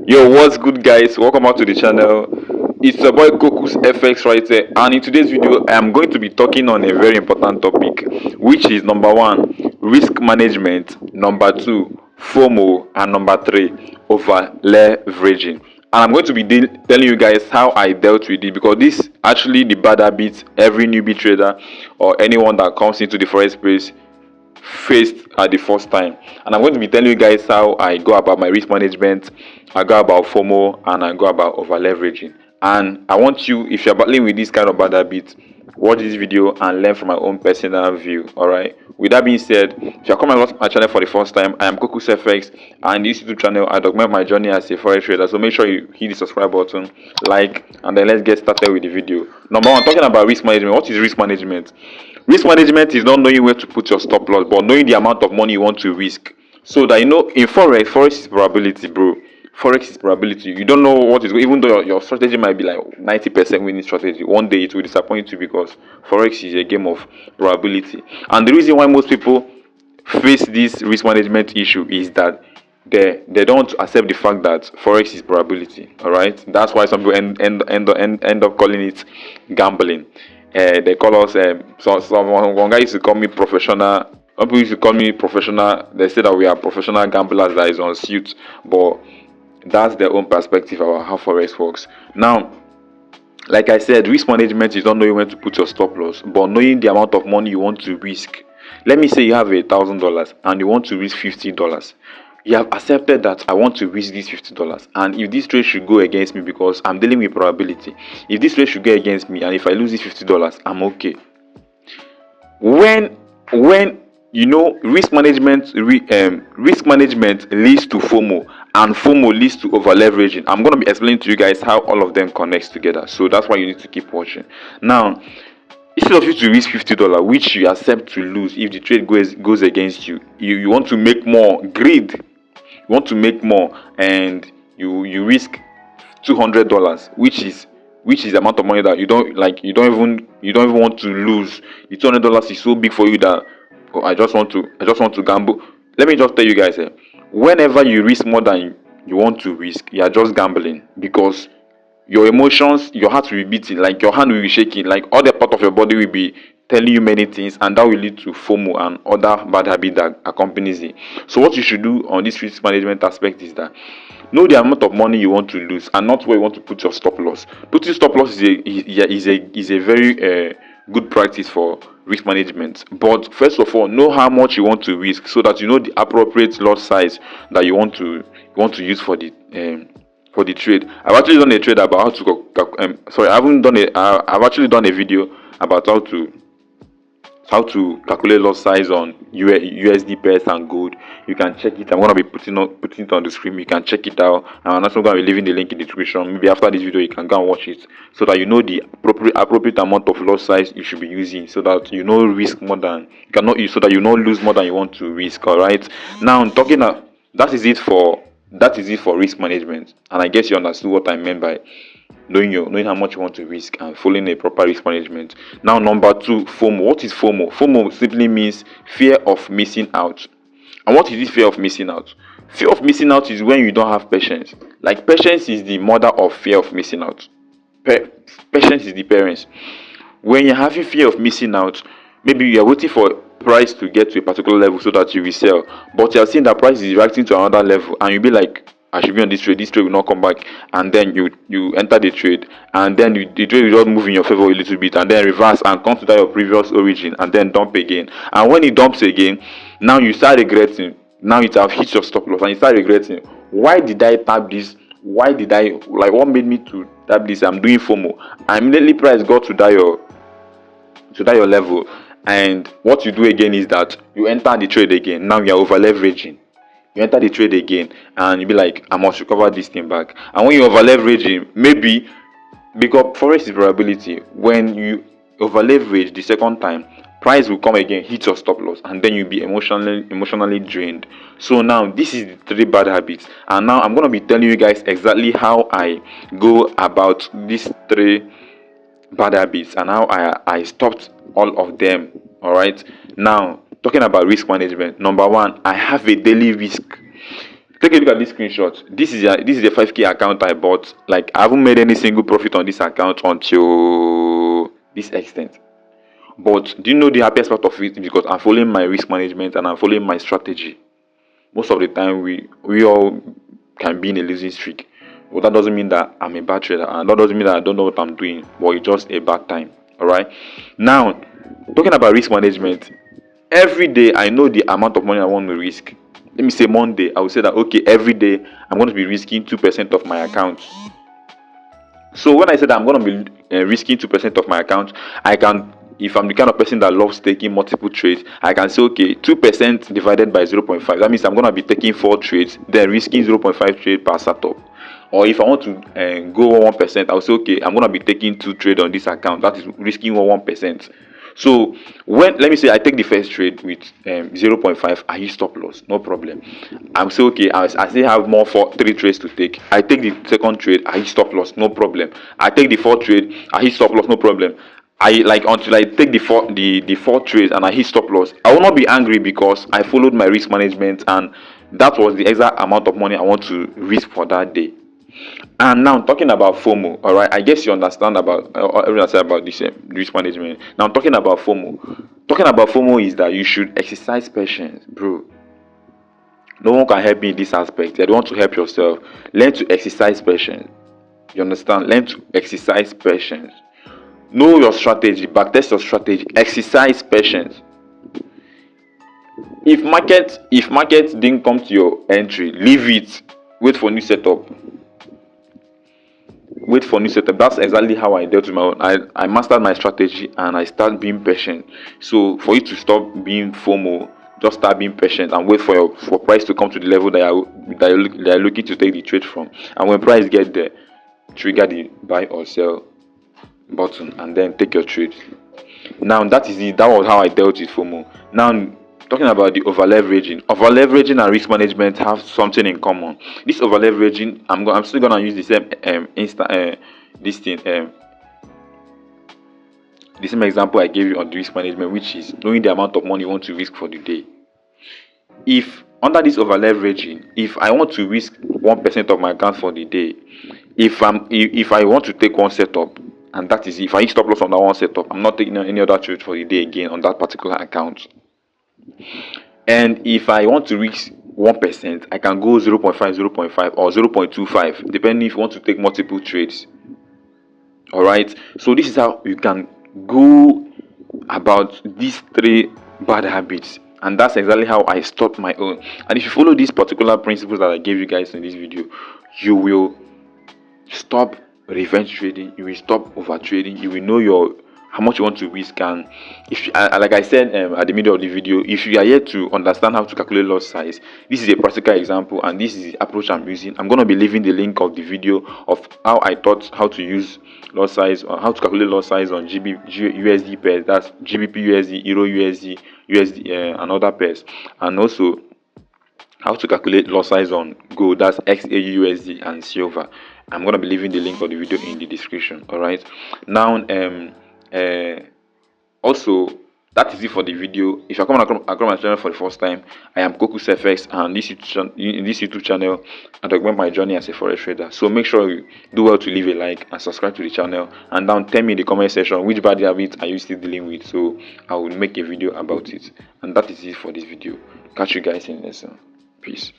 Yo, what's good, guys? Welcome back to the channel. It's your boy Kokusfx right there, and in today's video I am going to be talking on a very important topic, which is number one, risk management, number two, FOMO, and number three, over leveraging. And I'm going to be telling you guys how I dealt with it, because this actually the bad habit every newbie trader or anyone that comes into the forex space faced at the first time. And I'm going to be telling you guys how I go about my risk management, I go about FOMO, and I go about over leveraging. And I want you, if you're battling with this kind of bad habit, watch this video and learn from my own personal view. All right, with that being said, if you're coming across my channel for the first time, I am Gbpusd, and this YouTube channel I document my journey as a forex trader. So make sure you hit the subscribe button, like, and then let's get started with the video. Number one, talking about risk management. What is risk management? Risk management is not knowing where to put your stop loss, but knowing the amount of money you want to risk. So that, you know, in forex is probability, bro. Forex is probability. You don't know what is going, even though your strategy might be like 90% winning strategy. One day it will disappoint you, because forex is a game of probability. And the reason why most people face this risk management issue is that they don't accept the fact that forex is probability. All right, that's why some people end up calling it gambling. They call us one guy used to call me professional. Some people used to call me professional. They say that we are professional gamblers that is on suit, but that's their own perspective about how forex works. Now, like I said, risk management is not knowing when to put your stop loss, but knowing the amount of money you want to risk. Let me say you have $1,000 and you want to risk $50. You have accepted that I want to risk this $50, and if this trade should go against me, because I'm dealing with probability, if this trade should go against me and if I lose this $50, I'm okay. When you know, risk management leads to FOMO, and FOMO leads to over leveraging. I'm going to be explaining to you guys how all of them connects together, so that's why you need to keep watching. Now, instead of you to risk $50, which you accept to lose if the trade goes against you, you want to make more. Greed. You want to make more, and you risk $200, which is the amount of money that you don't like. You don't even want to lose. The $200 is so big for you that, oh, I just want to gamble. Let me just tell you guys, whenever you risk more than you want to risk, you are just gambling, because your emotions, your heart will be beating, like your hand will be shaking, like all the part of your body will be telling you many things, and that will lead to FOMO and other bad habit that accompanies it. So what you should do on this risk management aspect is that know the amount of money you want to lose, and not where you want to put your stop loss. Putting stop loss is a very good practice for risk management. But first of all, know how much you want to risk, so that you know the appropriate lot size that you want to use for the trade. I've actually done a trade about how to sorry, I haven't done I've actually done a video about how to calculate lot size on USD pairs and gold. You can check it. I'm going to be putting it on the screen. You can check it out. And I'm also going to be leaving the link in the description. Maybe after this video you can go and watch it, so that you know the appropriate amount of lot size you should be using, so that you know risk more than you cannot use, so that you know lose more than you want to risk. All right, now I'm talking that is it for risk management, and I guess you understood what I meant by knowing how much you want to risk and following a proper risk management. Now, number two, FOMO. What is FOMO? FOMO simply means fear of missing out. And what is this fear of missing out? Fear of missing out is when you don't have patience. Like, patience is the mother of fear of missing out. Patience is the parents. When you're having fear of missing out, maybe you're waiting for price to get to a particular level so that you will sell, but you're seeing that price is reacting to another level, and you'll be like, I should be on this trade will not come back, and then you enter the trade, and then the trade will just move in your favor a little bit, and then reverse and come to that your previous origin, and then dump again. And when it dumps again, now you start regretting. Now it have hit your stop loss, and you start regretting, why did I tap this? Why did I, like, what made me to tap this? I'm doing FOMO. And immediately price got to that your level, and what you do again is that you enter the trade again. Now you're over leveraging. You enter the trade again, and you be like, I must recover this thing back. And when you over leveraging, maybe, because forex is probability, when you over leverage the second time, price will come again, hit your stop loss, and then you'll be emotionally drained. So now this is the three bad habits, and now I'm going to be telling you guys exactly how I go about these three bad habits and how I stopped all of them. All right, now talking about risk management. Number one, I have a daily risk. Take a look at this screenshot. This is a 5K account I bought. Like, I haven't made any single profit on this account until this extent. But do you know the happiest part of it? Because I'm following my risk management and I'm following my strategy. Most of the time, we all can be in a losing streak. But that doesn't mean that I'm a bad trader, and that doesn't mean that I don't know what I'm doing. But it's just a bad time. All right. Now, talking about risk management, every day I know the amount of money I want to risk. Let me say Monday, I will say that okay, every day I'm going to be risking 2% of my account. So when I said that I'm going to be risking 2% of my account, I can, if I'm the kind of person that loves taking multiple trades, I can say okay, 2% divided by 0.5. That means I'm going to be taking 4 trades, then risking 0.5 trade per setup. Or if I want to go 1%, I'll say okay, I'm going to be taking 2 trades on this account. That is risking 1%. So when, let me say I take the first trade with 0.5, I use stop loss, no problem. I'm say okay, I still have more 3 trades to take. I take the second trade, I use stop loss, no problem. I take the fourth trade, I use stop loss, no problem. I like until I take the four trades and I hit stop loss. I will not be angry because I followed my risk management and that was the exact amount of money I want to risk for that day. And now talking about FOMO, all right, I guess you understand about everything I said about this risk management. Now talking about FOMO. Talking about FOMO is that you should exercise patience, bro. No one can help you in this aspect. You don't want to help yourself. Learn to exercise patience. You understand? Learn to exercise patience. Know your strategy, backtest your strategy, exercise patience. If market didn't come to your entry, leave it. Wait for new setup. That's exactly how I dealt with my own. I mastered my strategy and I start being patient. So for you to stop being FOMO, just start being patient and wait for price to come to the level that you're looking to take the trade from. And when price get there, trigger the buy or sell button and then take your trade. Now that is it. That was how I dealt with FOMO. Now talking about the over leveraging and risk management have something in common. This over leveraging, I'm still gonna use the same the same example I gave you on the risk management, which is knowing the amount of money you want to risk for the day. If under this over leveraging, if I want to risk 1% of my account for the day, if I want to take one setup, and that is if I stop loss on that one setup, I'm not taking any other trade for the day again on that particular account. And if I want to reach 1%, I can go 0.5, 0.5 or 0.25, depending if you want to take multiple trades. Alright, so this is how you can go about these 3 bad habits. And that's exactly how I stopped my own. And if you follow these particular principles that I gave you guys in this video, you will stop revenge trading, you will stop over trading, you will know how much you want to risk. And if like I said at the middle of the video, if you are yet to understand how to calculate lot size, this is a practical example and this is the approach I'm using. I'm going to be leaving the link of the video of how I taught how to use lot size or how to calculate lot size on USD pairs, that's GBPUSD, EURUSD, USD and other pairs, and also how to calculate lot size on gold, that's XAUUSD and silver. I'm going to be leaving the link of the video in the description. All right, now also that is it for the video. If you're coming across my channel for the first time, I am Gbpusd, and in this YouTube channel I document my journey as a forex trader. So make sure you do well to leave a like and subscribe to the channel, and down tell me in the comment section which bad habit are you still dealing with, so I will make a video about it. And that is it for this video. Catch you guys in the next one. Peace.